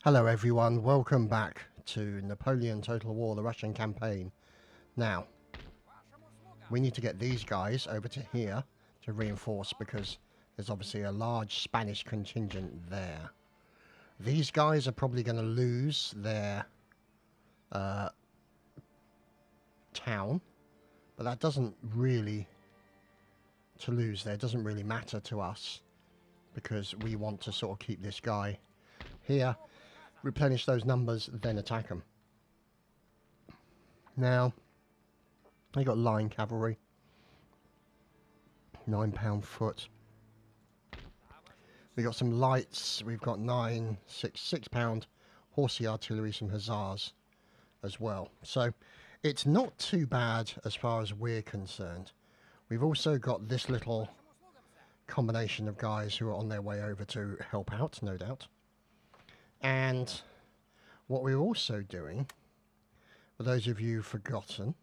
Hello everyone, welcome back to Napoleon Total War, the Russian campaign. Now, we need to get these guys over to here to reinforce because there's obviously a large Spanish contingent there. These guys are probably going to lose their town, but that doesn't really, to lose there doesn't really matter to us because we want to sort of keep this guy here, replenish those numbers, then attack them. Now, they got line cavalry, 9 foot. We got some lights. We've got 6 pound horsey artillery, some hussars as well. So it's not too bad as far as we're concerned. We've also got this little combination of guys who are on their way over to help out, no doubt. And what we're also doing, for those of you forgotten,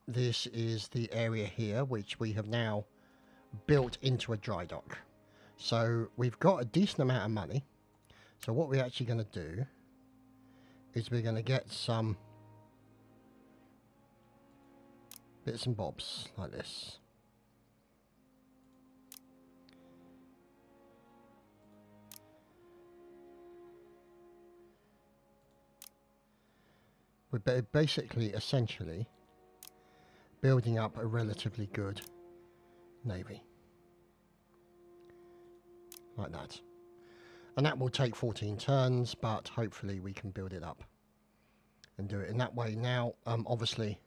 this is the area here which we have now built into a dry dock. So we've got a decent amount of money. So what we're actually going to do is we're going to get some bits and bobs like this. We're basically, essentially, building up a relatively good navy. Like that. And that will take 14 turns, but hopefully we can build it up and do it in that way. Now, obviously,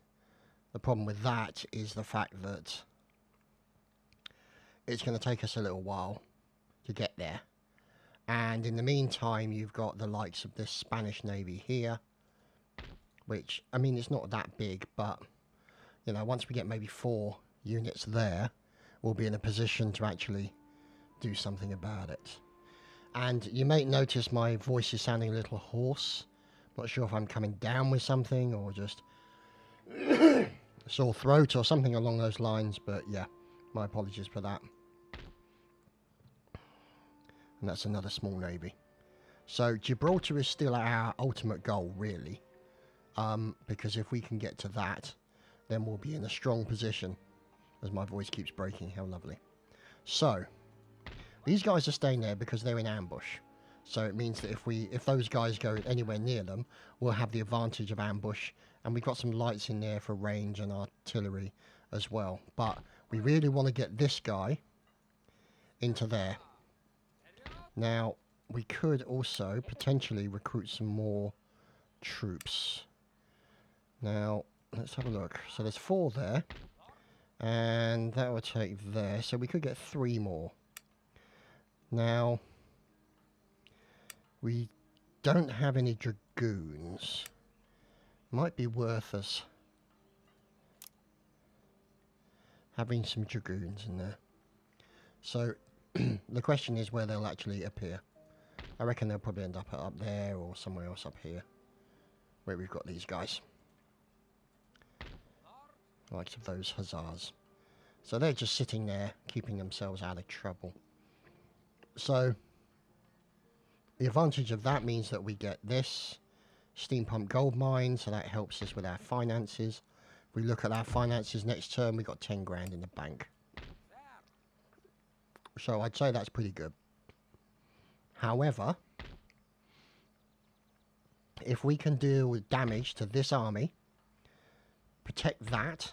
the problem with that is the fact that it's going to take us a little while to get there. And in the meantime, you've got the likes of this Spanish navy here, which, I mean, it's not that big, but, you know, once we get maybe 4 units there, we'll be in a position to actually do something about it. And you may notice my voice is sounding a little hoarse. Not sure if I'm coming down with something or just sore throat or something along those lines, but yeah, my apologies for that. And that's another small navy. So Gibraltar is still our ultimate goal, really. Because if we can get to that, then we'll be in a strong position. As my voice keeps breaking, how lovely. So, these guys are staying there because they're in ambush. So it means that if those guys go anywhere near them, we'll have the advantage of ambush. And we've got some lights in there for range and artillery as well. But we really want to get this guy into there. Now, we could also potentially recruit some more troops. Now, let's have a look. So there's 4 there. And that will take there. So we could get 3 more. Now, we don't have any dragoons. Might be worth us having some dragoons in there. So, the question is where they'll actually appear. I reckon they'll probably end up there or somewhere else up here. Where we've got these guys. Likes of those hussars. So they're just sitting there, keeping themselves out of trouble. So, the advantage of that means that we get this steam pump gold mine, so that helps us with our finances. If we look at our finances next term, we got 10 grand in the bank. So I'd say that's pretty good. However, if we can deal with damage to this army, protect that,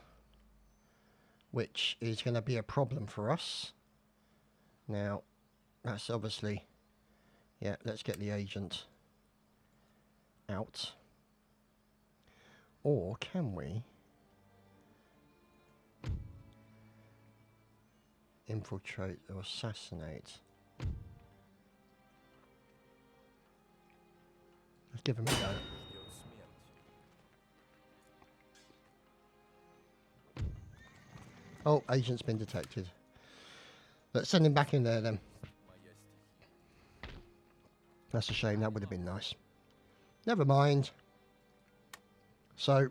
which is going to be a problem for us. Now, that's obviously, yeah, let's get the agent out. Or can we infiltrate or assassinate? Let's give him a go. Oh, agent's been detected. Let's send him back in there then. That's a shame, that would have been nice. Never mind. So,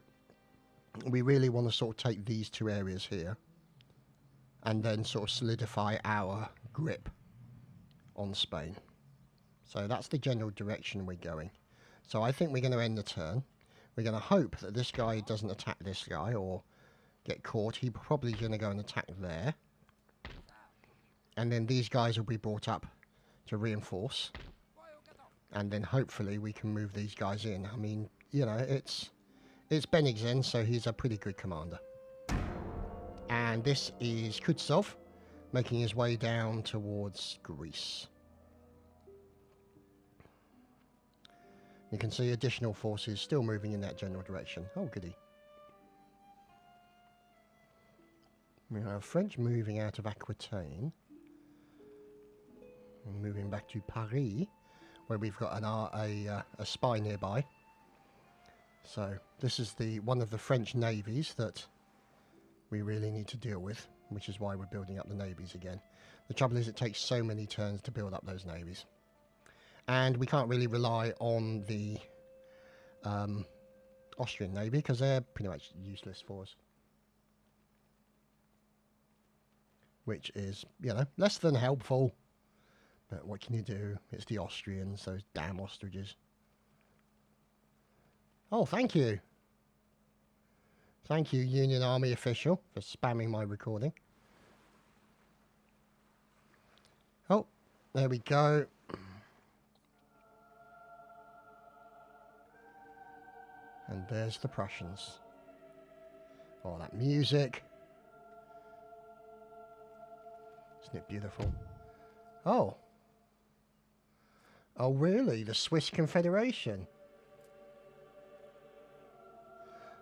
we really want to sort of take these 2 areas here. And then sort of solidify our grip on Spain. So that's the general direction we're going. So I think we're going to end the turn. We're going to hope that this guy doesn't attack this guy or get caught. He's probably going to go and attack there. And then these guys will be brought up to reinforce. And then hopefully we can move these guys in. I mean, you know, it's Benigsen, so he's a pretty good commander. And this is Kutsov, making his way down towards Greece. You can see additional forces still moving in that general direction. Oh, goody. We have French moving out of Aquitaine. And moving back to Paris, where we've got a spy nearby. So this is one of the French navies that we really need to deal with, which is why we're building up the navies again. The trouble is it takes so many turns to build up those navies. And we can't really rely on the Austrian navy because they're pretty much useless for us. Which is, you know, less than helpful. But what can you do? It's the Austrians, those damn ostriches. Oh, thank you. Thank you, Union Army official, for spamming my recording. Oh, there we go. And there's the Prussians. Oh, that music. Isn't it beautiful? Oh. Oh, really? The Swiss Confederation?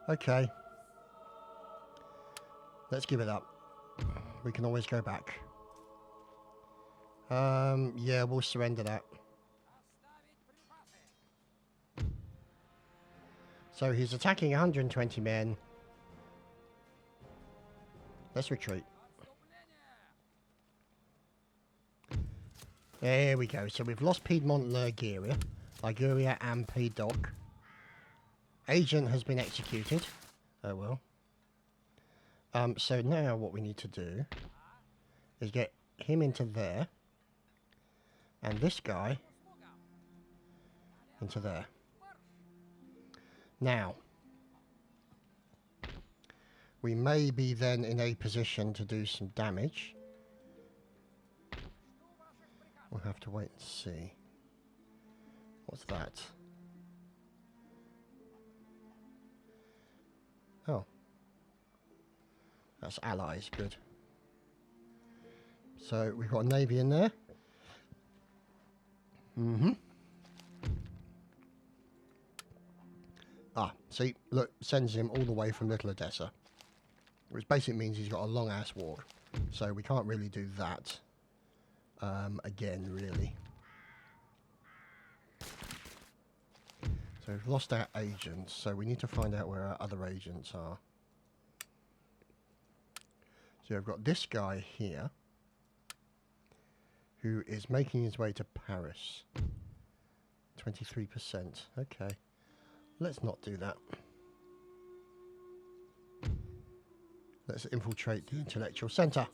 Okay. Let's give it up. We can always go back. Yeah, we'll surrender that. So he's attacking 120 men. Let's retreat. There we go. So we've lost Piedmont, Liguria and Pdoc. Agent has been executed. Oh well. So now what we need to do is get him into there. And this guy into there. Now, we may be then in a position to do some damage. We'll have to wait and see. What's that? Oh. That's allies, good. So we've got a navy in there. Ah, see, look, sends him all the way from Little Odessa. Which basically means he's got a long ass walk. So we can't really do that. Again, really. So we've lost our agents, so we need to find out where our other agents are. So I've got this guy here, who is making his way to Paris. 23%, okay. Let's not do that. Let's infiltrate the intellectual centre.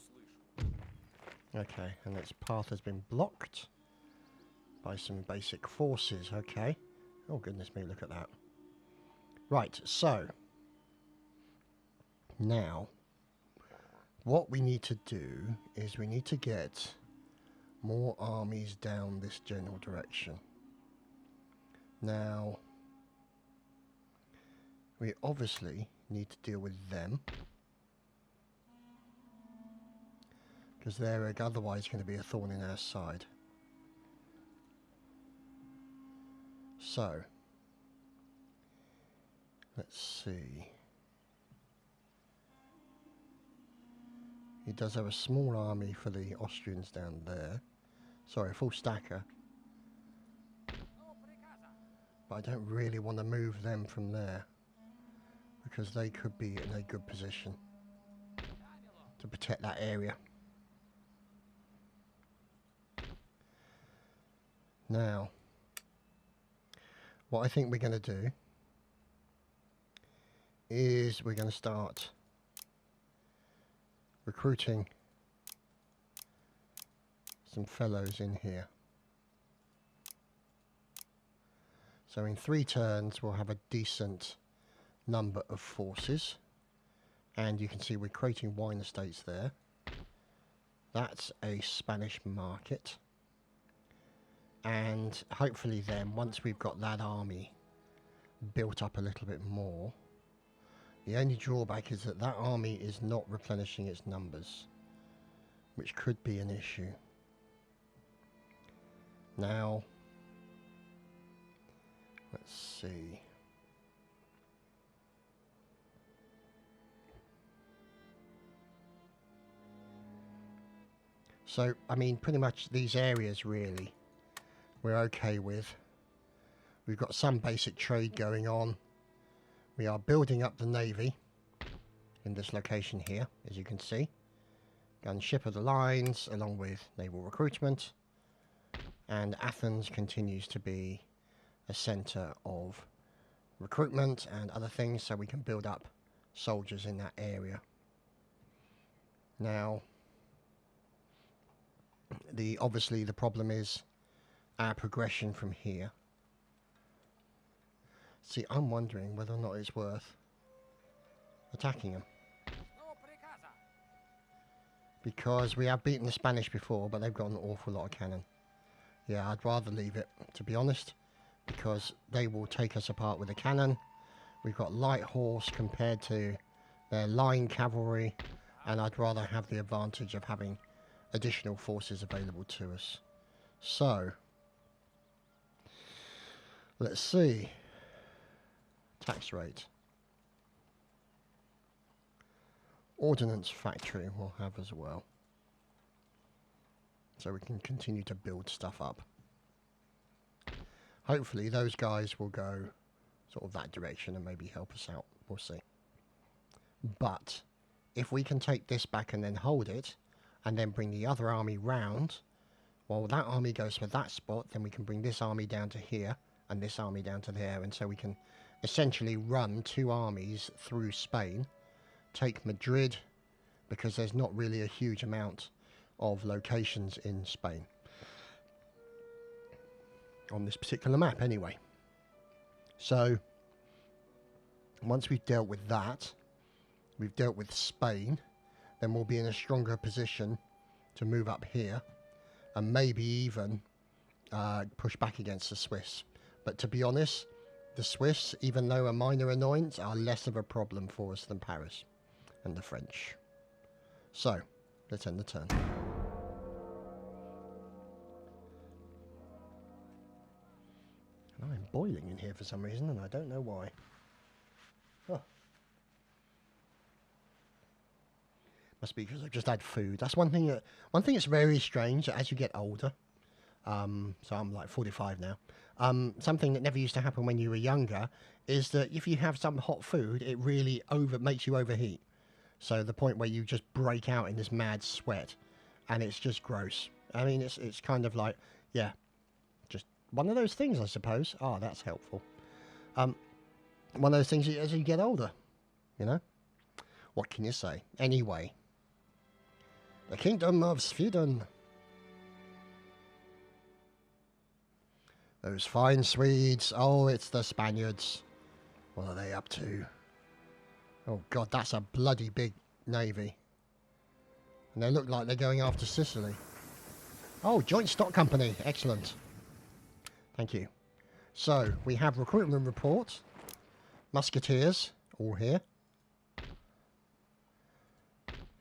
Okay, and its path has been blocked by some basic forces, okay. Oh goodness me, look at that. Right, so now what we need to do is we need to get more armies down this general direction. Now, we obviously need to deal with them, because they're otherwise going to be a thorn in our side. So, let's see. He does have a small army for the Austrians down there. Sorry, a full stacker. But I don't really want to move them from there, because they could be in a good position to protect that area. Now, what I think we're going to do is we're going to start recruiting some fellows in here. So in 3 turns we'll have a decent number of forces. And you can see we're creating wine estates there. That's a Spanish market. And hopefully then, once we've got that army built up a little bit more, the only drawback is that that army is not replenishing its numbers, which could be an issue. Now, let's see. So, I mean, pretty much these areas really we're okay with. We've got some basic trade going on. We are building up the navy in this location here, as you can see. Gunship of the lines, along with naval recruitment. And Athens continues to be a centre of recruitment and other things, so we can build up soldiers in that area. Now, obviously the problem is our progression from here. See, I'm wondering whether or not it's worth attacking them. Because we have beaten the Spanish before, but they've got an awful lot of cannon. Yeah, I'd rather leave it, to be honest, because they will take us apart with a cannon. We've got light horse compared to their line cavalry, and I'd rather have the advantage of having additional forces available to us. So, let's see. Tax rate. Ordnance factory we'll have as well. So we can continue to build stuff up. Hopefully those guys will go sort of that direction and maybe help us out. We'll see. But if we can take this back and then hold it, and then bring the other army round, while that army goes for that spot, then we can bring this army down to here, and this army down to there, and so we can essentially run 2 armies through Spain, take Madrid, because there's not really a huge amount of locations in Spain. On this particular map, anyway. So, once we've dealt with that, we've dealt with Spain, then we'll be in a stronger position to move up here and maybe even push back against the Swiss. But to be honest, the Swiss, even though a minor annoyance, are less of a problem for us than Paris and the French. So, let's end the turn. And I'm boiling in here for some reason, and I don't know why. Oh. Must be because I've just had food. That's one thing that's very strange as you get older. So I'm like 45 now. Something that never used to happen when you were younger is that if you have some hot food, it really makes you overheat. So the point where you just break out in this mad sweat, and it's just gross. I mean, it's kind of like, yeah, just one of those things, I suppose. Oh, that's helpful. One of those things as you get older, you know. What can you say? Anyway. The Kingdom of Sweden. Those fine Swedes. Oh, it's the Spaniards. What are they up to? Oh, God, that's a bloody big navy. And they look like they're going after Sicily. Oh, Joint Stock Company. Excellent. Thank you. So, we have recruitment report. Musketeers, all here.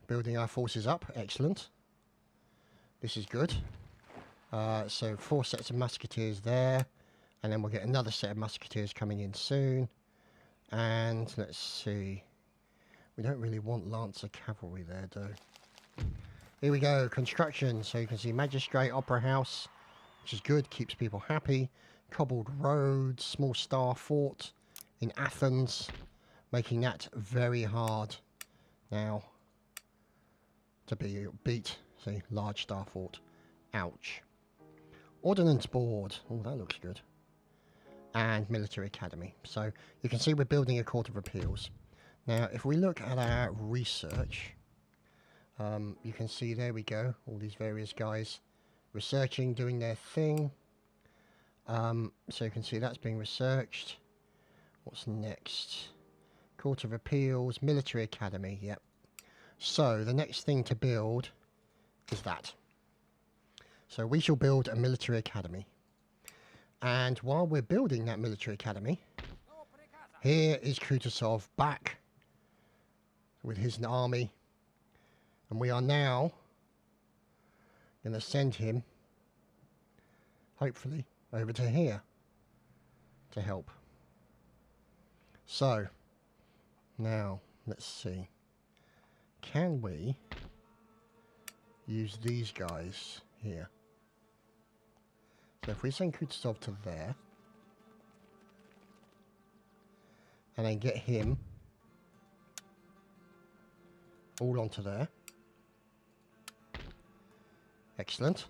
Building our forces up. Excellent. This is good. So 4 sets of musketeers there. And then we'll get another set of musketeers coming in soon. And let's see. We don't really want Lancer cavalry there, though. Here we go. Construction. So you can see Magistrate, Opera House, which is good. Keeps people happy. Cobbled roads. Small star fort in Athens. Making that very hard now to be beat. See, large star fort. Ouch. Ordnance board. Oh, that looks good. And military academy. So you can see we're building a court of appeals. Now, if we look at our research, you can see there we go. All these various guys researching, doing their thing. So you can see that's being researched. What's next? Court of Appeals, Military Academy, yep. So the next thing to build is that. So we shall build a military academy. And while we're building that military academy, here is Kutuzov back with his army. And we are now going to send him, hopefully, over to here to help. So, now, let's see. Can we use these guys here? So if we send Kutuzov to there, and then get him all onto there. Excellent.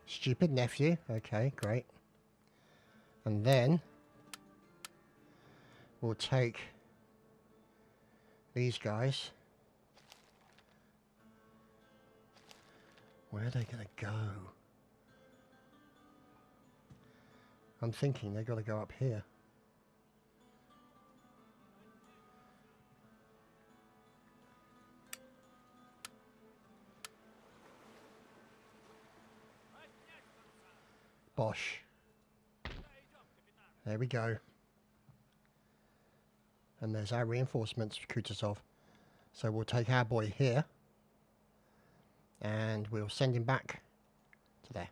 Stupid nephew. Okay, great. And then we'll take these guys. Where are they going to go? I'm thinking they've got to go up here. Bosh. There we go. And there's our reinforcements for Kutuzov. So we'll take our boy here. And we'll send him back to there.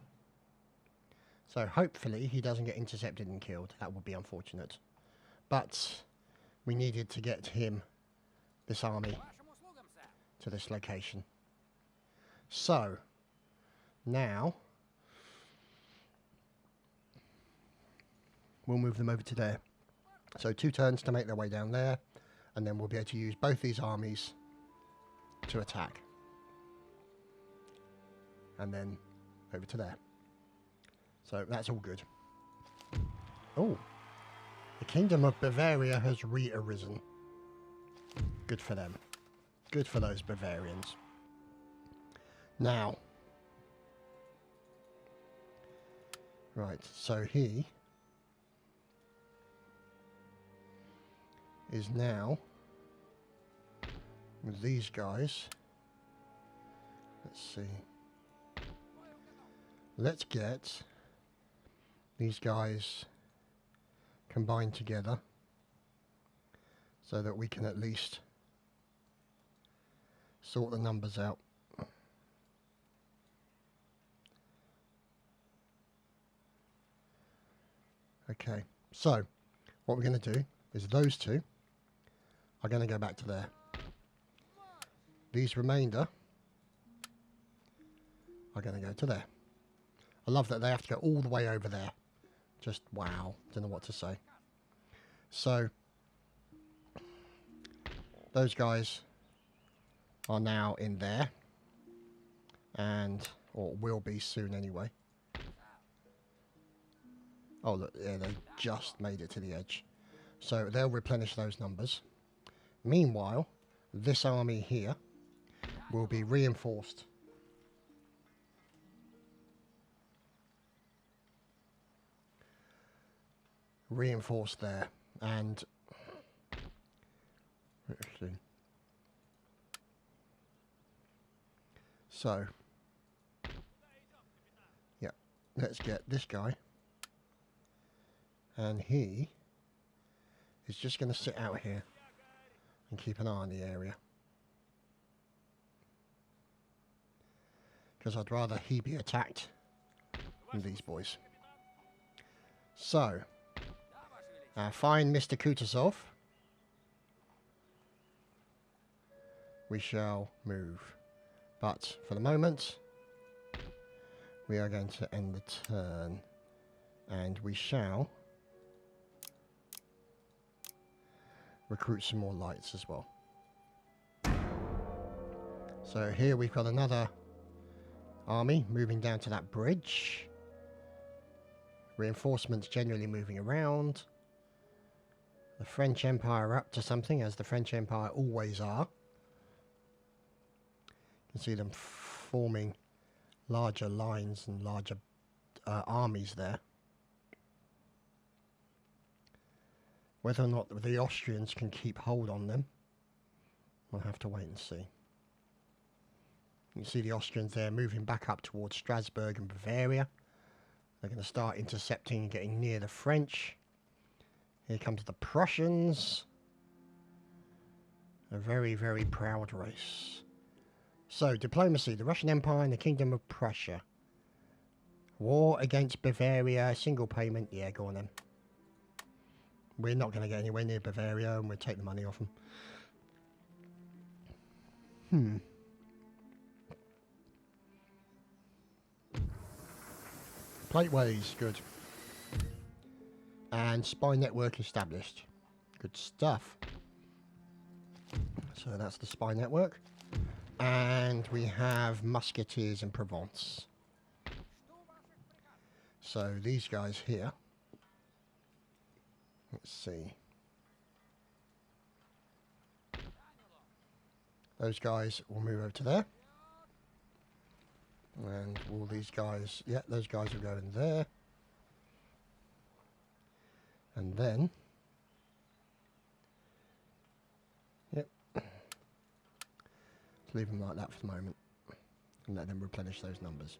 So hopefully he doesn't get intercepted and killed. That would be unfortunate. But we needed to get him, this army, to this location. So, now we'll move them over to there. So 2 turns to make their way down there, and then we'll be able to use both these armies to attack. And then over to there. So that's all good. Oh, the Kingdom of Bavaria has re-arisen. Good for them. Good for those Bavarians. Now, right, so he is now with these guys. Let's see. Let's get these guys combined together so that we can at least sort the numbers out. Okay, so what we're going to do is those two are going to go back to there. These remainder are going to go to there. I love that they have to go all the way over there. Just wow, don't know what to say. So those guys are now in there, and or will be soon anyway. Oh look, yeah, they just made it to the edge. So they'll replenish those numbers. Meanwhile, this army here will be reinforced. Reinforced there, and actually, so yeah, let's get this guy, and he is just going to sit out here and keep an eye on the area, because I'd rather he be attacked than these boys. So fine Mr. Kutuzov, we shall move, but for the moment we are going to end the turn, and we shall recruit some more lights as well. So here we've got another army moving down to that bridge. Reinforcements generally moving around. The French Empire are up to something, as the French Empire always are. You can see them forming larger lines and larger armies there. Whether or not the Austrians can keep hold on them, we'll have to wait and see. You see the Austrians there moving back up towards Strasbourg and Bavaria. They're going to start intercepting and getting near the French. Here comes the Prussians. A very, very proud race. So, diplomacy, the Russian Empire and the Kingdom of Prussia. War against Bavaria, single payment. Yeah, go on then. We're not going to get anywhere near Bavaria and we'll take the money off them. Plateways, good. And spy network established. Good stuff. So that's the spy network. And we have musketeers in Provence. So these guys here. Let's see. Those guys will move over to there. And all these guys, yeah, those guys will go in there. And then, yep, let's leave them like that for the moment, and let them replenish those numbers.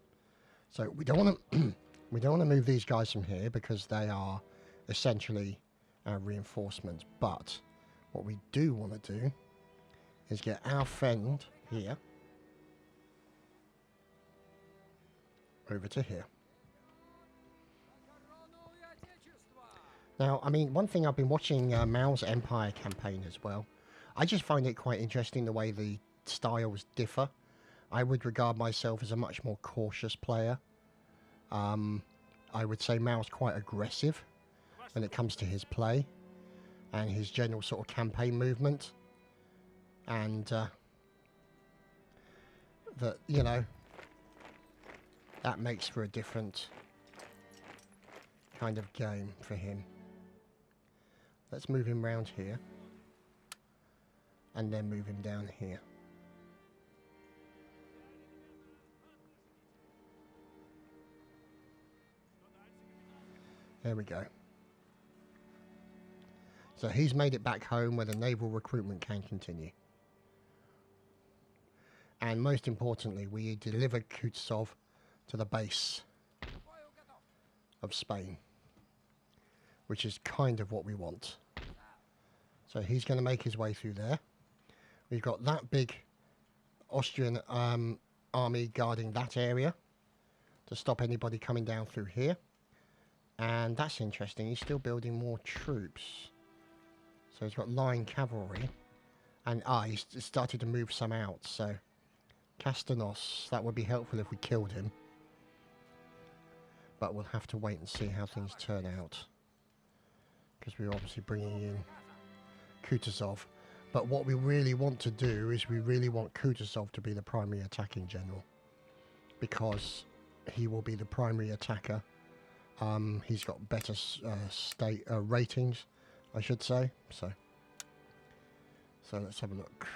So we don't want to, we don't want to move these guys from here because they are essentially our reinforcements. But what we do want to do is get our friend here over to here. Now, I mean, one thing I've been watching Mao's Empire campaign as well. I just find it quite interesting the way the styles differ. I would regard myself as a much more cautious player. I would say Mao's quite aggressive when it comes to his play and his general sort of campaign movement. And that, you know, that makes for a different kind of game for him. Let's move him round here. And then move him down here. There we go. So he's made it back home where the naval recruitment can continue. And most importantly, we delivered Kutuzov to the base of Spain, which is kind of what we want. So he's going to make his way through there. We've got that big Austrian army guarding that area to stop anybody coming down through here. And that's interesting, he's still building more troops. So he's got line cavalry. And he's started to move some out, so Castanos, that would be helpful if we killed him. But we'll have to wait and see how things turn out. Because we're obviously bringing in Kutuzov. But what we really want to do is we really want Kutuzov to be the primary attacking general. Because he will be the primary attacker. He's got better state ratings, I should say. So let's have a look.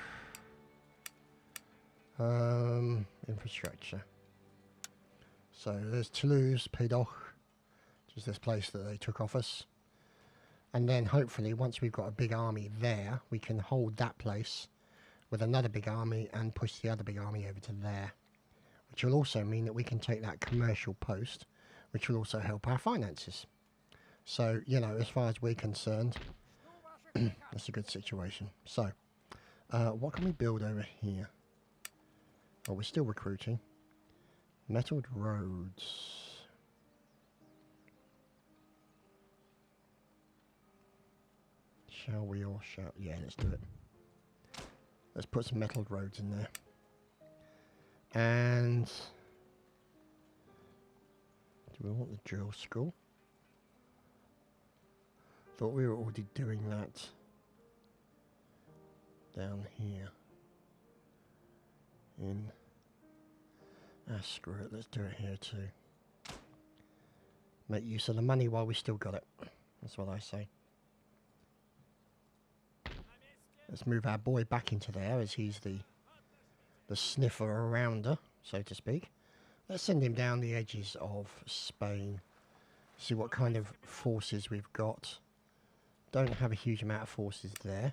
Infrastructure. So there's Toulouse, Pédoc, which is this place that they took off us. And then hopefully once we've got a big army there, we can hold that place with another big army and push the other big army over to there. Which will also mean that we can take that commercial post, which will also help our finances. So, you know, as far as we're concerned, that's a good situation. So, what can we build over here? Oh, we're still recruiting. Metalled roads. Shall we or shall... Yeah, let's do it. Let's put some metalled roads in there. And... do we want the drill school? Thought we were already doing that down here. Screw it, let's do it here too. Make use of the money while we still got it. That's what I say. Let's move our boy back into there as he's the sniffer arounder, so to speak. Let's send him down the edges of Spain. See what kind of forces we've got. Don't have a huge amount of forces there,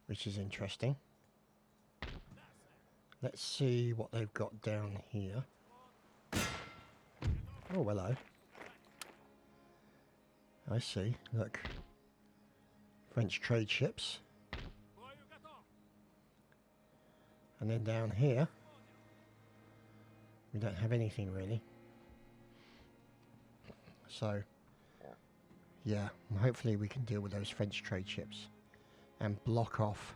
which is interesting. Let's see what they've got down here. Oh, hello. I see. Look. French trade ships. And then down here, we don't have anything really. So, yeah, hopefully we can deal with those French trade ships and block off.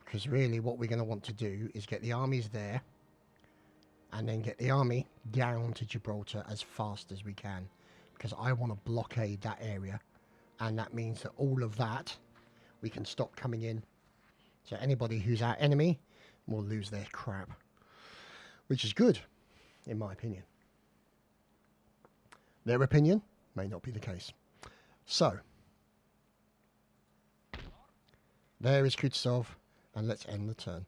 Because really what we're going to want to do is get the armies there and then get the army down to Gibraltar as fast as we can. Because I want to blockade that area. And that means that all of that we can stop coming in. So anybody who's our enemy will lose their crap. Which is good, in my opinion. Their opinion may not be the case. So, there is Kutsov. And let's end the turn.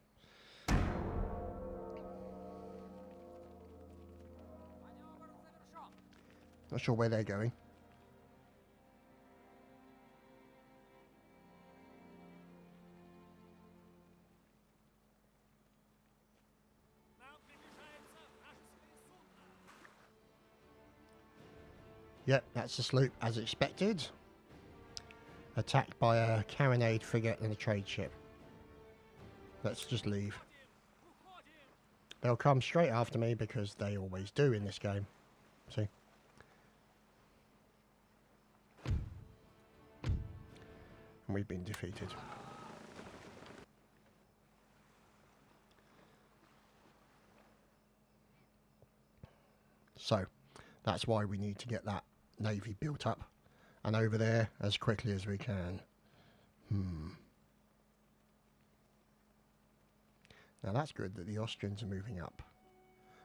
Not sure where they're going. Yep, that's the sloop as expected. Attacked by a carronade frigate and a trade ship. Let's just leave. They'll come straight after me because they always do in this game. See? And we've been defeated. So, that's why we need to get that navy built up and over there as quickly as we can. Now that's good that the Austrians are moving up.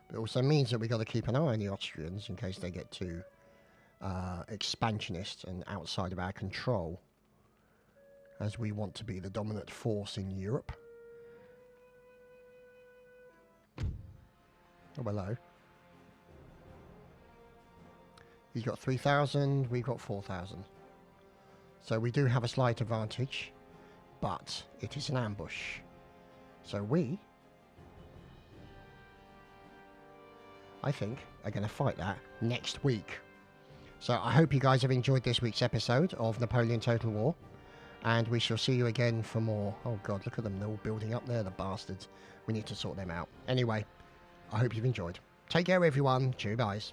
But it also means that we've got to keep an eye on the Austrians in case they get too expansionist and outside of our control. As we want to be the dominant force in Europe. Oh, hello. He's got 3,000, we've got 4,000. So we do have a slight advantage, but it is an ambush. So we, I think, are going to fight that next week. So I hope you guys have enjoyed this week's episode of Napoleon Total War. And we shall see you again for more. Oh God, look at them. They're all building up there, the bastards. We need to sort them out. Anyway, I hope you've enjoyed. Take care, everyone. Cheers, guys.